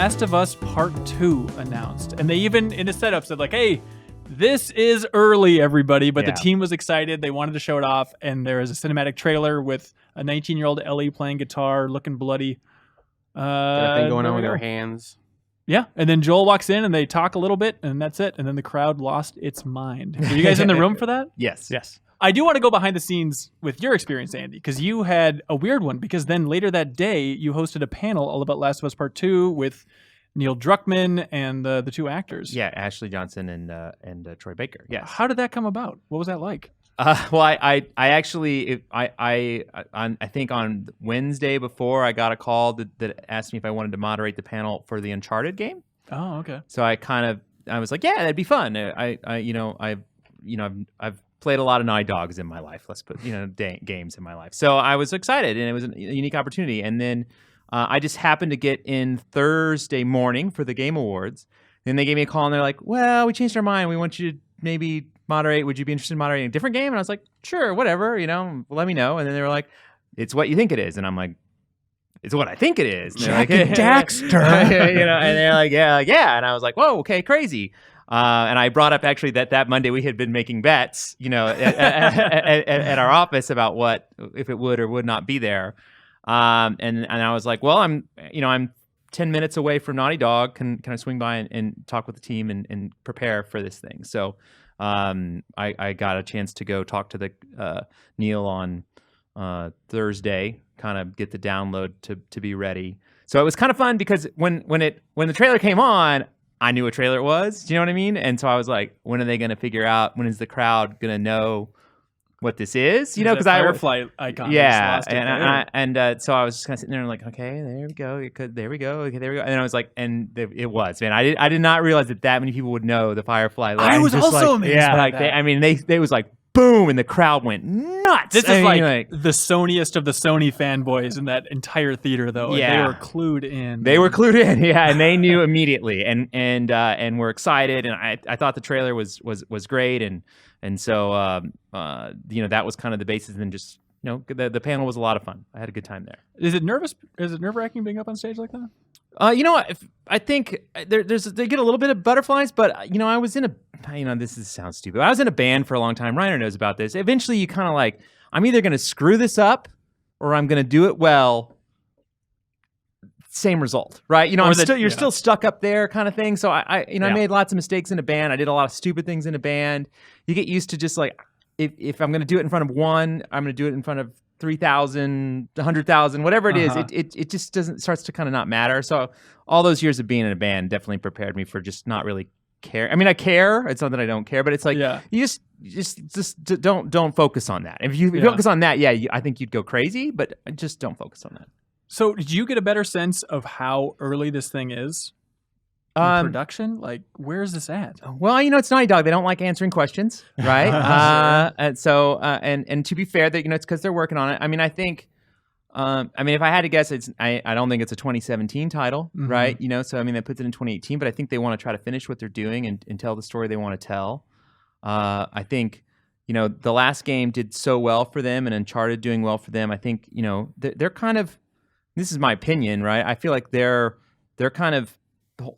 Last of Us Part 2 announced. And they even, in the setup, said like, hey, this is early, everybody. But the team was excited. They wanted to show it off. And there is a cinematic trailer with a 19-year-old Ellie playing guitar, looking bloody. Got a thing going on with her hands. Yeah, and then Joel walks in and they talk a little bit, and that's it. And then the crowd lost its mind. Were you guys in the room for that? Yes. I do want to go behind the scenes with your experience, Andy, because you had a weird one. Because then later that day, you hosted a panel all about Last of Us Part 2 with Neil Druckmann and the two actors. Yeah, Ashley Johnson and Troy Baker. Yes. How did that come about? What was that like? Well, I actually I think on Wednesday before I got a call that asked me if I wanted to moderate the panel for the Uncharted game. Oh, okay. So I was like, yeah, that'd be fun. I've played a lot of Naughty Dogs in my life. Let's put games in my life. So I was excited, and it was a unique opportunity. And then I just happened to get in Thursday morning for the Game Awards. Then they gave me a call, and they're like, well, we changed our mind. We want you to maybe moderate. Would you be interested in moderating a different game? And I was like, sure, whatever, let me know. And then they were like, it's what you think it is. And I'm like, it's what I think it is. And Jack like, and Daxter. And they're like, yeah. And I was like, whoa, okay, crazy. And I brought up actually that Monday we had been making bets, at our office about if it would or would not be there. And I was like, well, I'm 10 minutes away from Naughty Dog. Can I swing by and talk with the team and prepare for this thing? So I got a chance to go talk to the Neil on Thursday, kind of get the download to be ready. So it was kind of fun because when the trailer came on, I knew what trailer it was. Do you know what I mean? And so I was like, when are they going to figure out? When is the crowd going to know what this is? Because Firefly icon. Yeah, and so I was just kind of sitting there and like, okay, there we go. There we go. Okay, there we go. And I was like, it was, man. I did not realize that many people would know the Firefly. I was also amazed. Yeah, by that. They was like, boom, and the crowd went nuts. This is like the Sonyest of the Sony fanboys in that entire theater, though. Yeah. And they were clued in. Yeah, and they knew immediately, and were excited. And I thought the trailer was great, and so that was kind of the basis. And then just the panel was a lot of fun. I had a good time there. Is it nerve-wracking being up on stage like that? I think they get a little bit of butterflies, but I was in sounds stupid. I was in a band for a long time. Reiner knows about this. Eventually, you kind of like, I'm either going to screw this up or I'm going to do it well. Same result, right? You're still stuck up there, kind of thing. So I made lots of mistakes in a band. I did a lot of stupid things in a band. You get used to just like, if I'm going to do it in front of one, I'm going to do it in front of 3,000, 100,000, whatever it is, it just starts to kind of not matter. So all those years of being in a band definitely prepared me for just not really care. I mean, I care. It's not that I don't care, but it's like you just don't focus on that. If you focus on that, I think you'd go crazy. But just don't focus on that. So did you get a better sense of how early this thing is? In production? Like, where is this at? Well, it's Naughty Dog. They don't like answering questions, right? And so, and to be fair, it's because they're working on it. I mean, I think, if I had to guess, I don't think it's a 2017 title, right? So that puts it in 2018. But I think they want to try to finish what they're doing and tell the story they want to tell. I think, the last game did so well for them, and Uncharted doing well for them. I think, they're kind of. This is my opinion, right? I feel like they're kind of.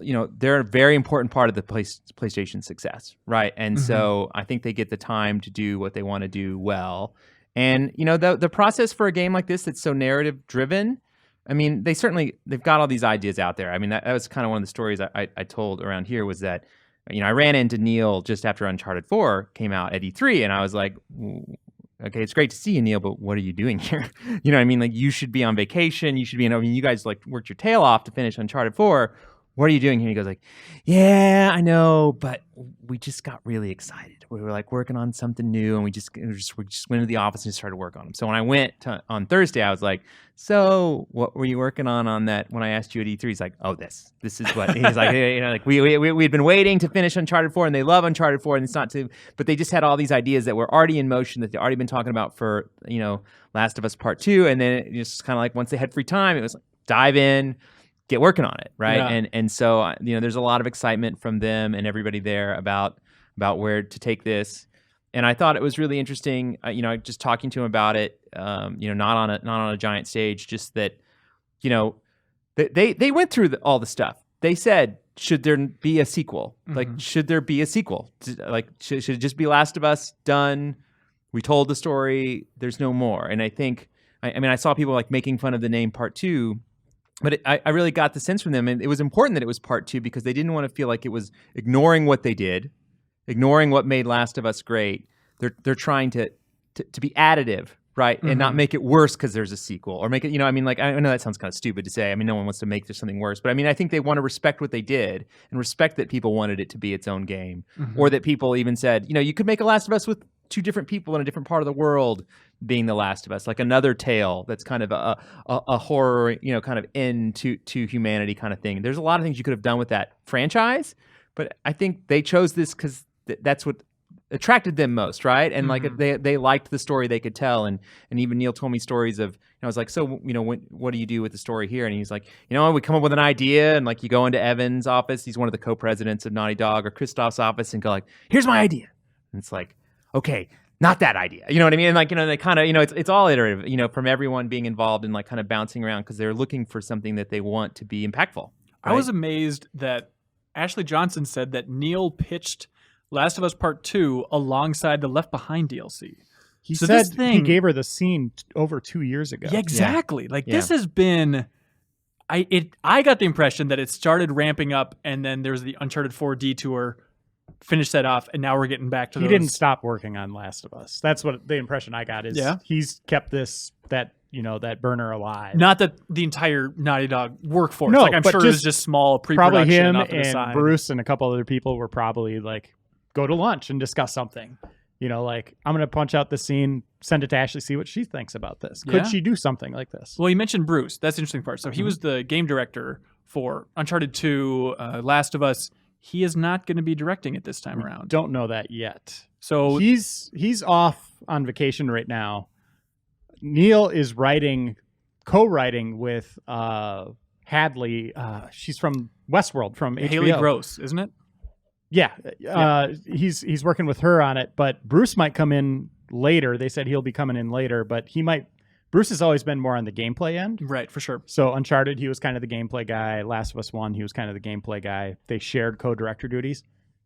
They're a very important part of the PlayStation success, right? And so I think they get the time to do what they want to do well. And, the process for a game like this that's so narrative driven, they've got all these ideas out there. That was kind of one of the stories I told around here was that, I ran into Neil just after Uncharted 4 came out at E3, and I was like, okay, it's great to see you, Neil, but what are you doing here? Like, you should be on vacation. You should be you guys like worked your tail off to finish Uncharted 4. What are you doing here? He goes like, yeah, I know, but we just got really excited. We were like working on something new, and we just went into the office and just started work on them. So when I went on Thursday, I was like, so what were you working on that when I asked you at E3? He's like, oh, this is what he's like, we'd been waiting to finish Uncharted 4, and they love Uncharted 4, and it's not to, but they just had all these ideas that were already in motion that they'd already been talking about for, Last of Us Part 2. And then it just kind of like, once they had free time, it was like, dive in, get working on it, right? Yeah. And so there's a lot of excitement from them and everybody there about where to take this. And I thought it was really interesting, just talking to him about it, not on a giant stage, just that, they went through all the stuff, they said, should there be a sequel? Like, should there be a sequel? Like, should it just be Last of Us, done? We told the story. There's no more. And I think, I mean, I saw people like making fun of the name Part 2, but I really got the sense from them. And it was important that it was Part 2 because they didn't want to feel like it was ignoring what they did, ignoring what made Last of Us great. They're trying to be additive, right? And not make it worse because there's a sequel, or make it, I mean, like, I know that sounds kind of stupid to say. I mean, no one wants to make this something worse, but I mean, I think they want to respect what they did and respect that people wanted it to be its own game, or that people even said, you could make a Last of Us with 2 different people in a different part of the world being the Last of Us, like another tale that's kind of a horror, kind of end to humanity kind of thing. There's a lot of things you could have done with that franchise, but I think they chose this because that's what attracted them most, right? And like they liked the story they could tell, and even Neil told me stories of, I was like, so what do you do with the story here? And he's like, we come up with an idea, and like you go into Evan's office, he's one of the co-presidents of Naughty Dog, or Christoph's office, and go like, here's my idea, and it's like, okay, not that idea, you know what I mean? And like, they kind of, it's all iterative, from everyone being involved and like kind of bouncing around because they're looking for something that they want to be impactful. Right? I was amazed that Ashley Johnson said that Neil pitched Last of Us Part 2 alongside the Left Behind DLC. He said he gave her the scene over 2 years ago. Yeah, exactly. Yeah. Like this has been, I got the impression that it started ramping up, and then there's the Uncharted 4 detour, finished that off, and now we're getting back to He didn't stop working on Last of Us. That's what the impression I got is he's kept that burner alive. Not that the entire Naughty Dog workforce. No, like I'm sure it was just small pre-production. Probably him off to the and side. Bruce and a couple other people were probably like, go to lunch and discuss something. Like, I'm going to punch out the scene, send it to Ashley, see what she thinks about this. Could she do something like this? Well, you mentioned Bruce. That's the interesting part. So he was the game director for Uncharted 2, Last of Us. He is not going to be directing it this time around. Don't know that yet. So he's off on vacation right now. Neil is co-writing with Hadley. She's from Westworld, from HBO. Haley Gross, isn't it? Yeah. He's working with her on it, but Bruce might come in later. They said he'll be coming in later, but Bruce has always been more on the gameplay end. Right, for sure. So Uncharted, he was kind of the gameplay guy. Last of Us 1, he was kind of the gameplay guy. They shared co-director duties.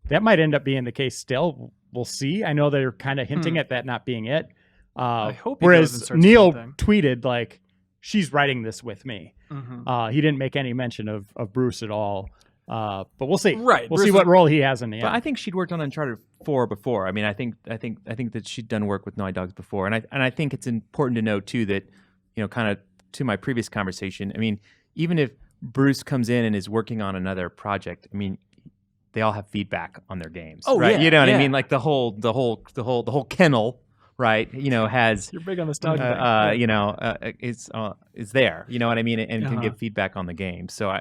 That might end up being the case still. We'll see. I know they're kind of hinting at that not being it. I hope whereas Neil tweeted like, she's writing this with me. He didn't make any mention of Bruce at all. But we'll see. Right, we'll see what role he has in the end. But I think she'd worked on Uncharted 4 before. I mean, I think that she'd done work with Naughty Dogs before, and I think it's important to note too that, kind of to my previous conversation. I mean, even if Bruce comes in and is working on another project, I mean, they all have feedback on their games. Oh, right? Yeah, you know what I mean? Like the whole kennel. Right, has you're big on nostalgia. Is there? You know what I mean, and can give feedback on the game. So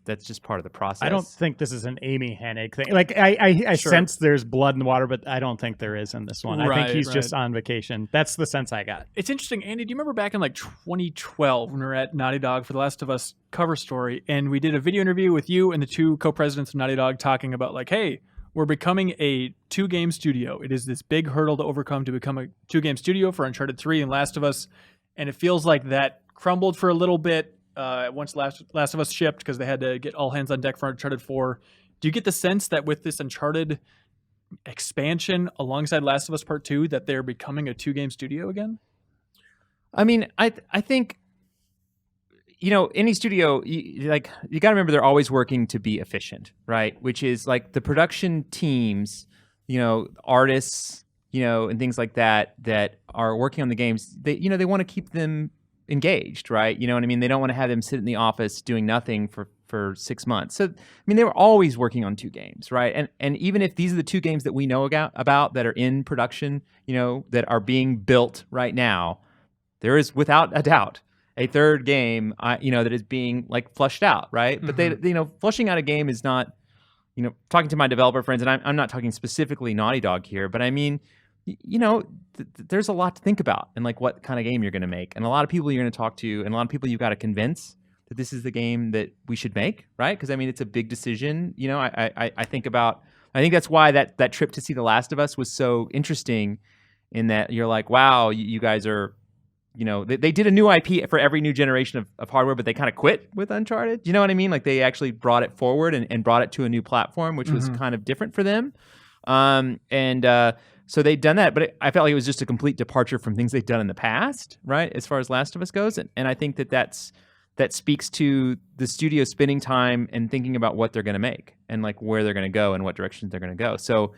that's just part of the process. I don't think this is an Amy Hennig thing. Like I sense there's blood in the water, but I don't think there is in this one. I think he's just on vacation. That's the sense I got. It's interesting, Andy. Do you remember back in like 2012 when we were at Naughty Dog for the Last of Us cover story, and we did a video interview with you and the 2 co-presidents of Naughty Dog talking about like, hey, we're becoming a 2-game studio. It is this big hurdle to overcome to become a 2-game studio for Uncharted 3 and Last of Us. And it feels like that crumbled for a little bit once Last of Us shipped because they had to get all hands on deck for Uncharted 4. Do you get the sense that with this Uncharted expansion alongside Last of Us Part 2 that they're becoming a 2-game studio again? I mean, I think, any studio, you got to remember they're always working to be efficient, right? Which is like the production teams, artists, and things like that are working on the games. They want to keep them engaged, right? You know what I mean? They don't want to have them sit in the office doing nothing for 6 months. So, I mean, they were always working on 2 games, right? And even if these are the 2 games that we know about that are in production, that are being built right now, there is without a doubt a 3rd game, that is being like flushed out, right? But they flushing out a game is not, talking to my developer friends, and I'm not talking specifically Naughty Dog here, but I mean, there's a lot to think about and like what kind of game you're going to make, and a lot of people you're going to talk to, and a lot of people you've got to convince that this is the game that we should make, right? Because I mean, it's a big decision. I think that's why that trip to see The Last of Us was so interesting, in that you're like, wow, you guys are they did a new IP for every new generation of hardware, but they kind of quit with Uncharted. You know what I mean? Like they actually brought it forward and brought it to a new platform, which was kind of different for them. So they'd done that, but I felt like it was just a complete departure from things they'd done in the past, right? As far as Last of Us goes. And I think that speaks to the studio spending time and thinking about what they're going to make and like where they're going to go and what directions they're going to go. So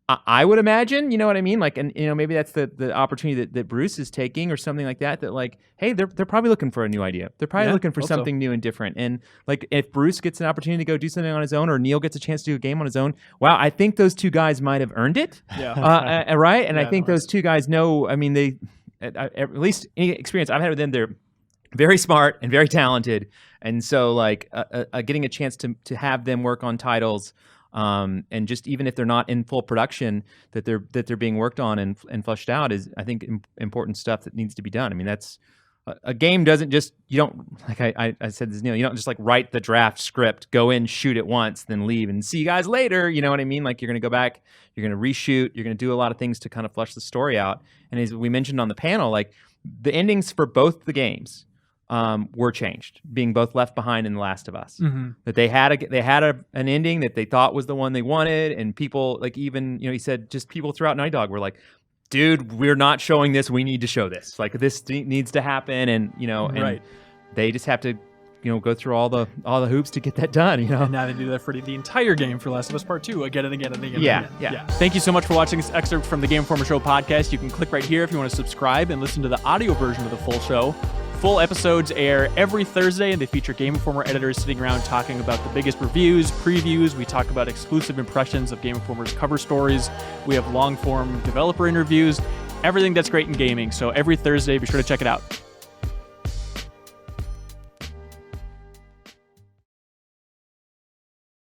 I would imagine, you know what I mean? Like, and maybe that's the opportunity that Bruce is taking or something like that like, hey, they're probably looking for a new idea. They're probably looking for something new and different. And like, if Bruce gets an opportunity to go do something on his own or Neil gets a chance to do a game on his own, wow, I think those two guys might have earned it. Yeah. Right? And I think those two guys know, I mean, they, at least any experience I've had with them, they're very smart and very talented. And so like getting a chance to have them work on titles and just even if they're not in full production, that they're being worked on and fleshed out is, I think, important stuff that needs to be done. I mean, that's a game doesn't just, you don't, like I said this, Neil, you don't just like write the draft script, go in, shoot it once, then leave and see you guys later. You know what I mean? Like you're going to go back, you're going to reshoot, you're going to do a lot of things to kind of flesh the story out. And as we mentioned on the panel, like the endings for both the games were changed, being both Left Behind and The Last of Us. That they had an ending that they thought was the one they wanted, and people like even he said just people throughout Naughty Dog were like, "Dude, we're not showing this. We need to show this. Like this needs to happen." And and they just have to go through all the hoops to get that done. And now they do that for the entire game for Last of Us Part 2 again and again and again. Yeah. Thank you so much for watching this excerpt from the Game Informer Show podcast. You can click right here if you want to subscribe and listen to the audio version of the full show. Full episodes air every Thursday, and they feature Game Informer editors sitting around talking about the biggest reviews, previews. We talk about exclusive impressions of Game Informer's cover stories. We have long-form developer interviews, everything that's great in gaming. So every Thursday, be sure to check it out.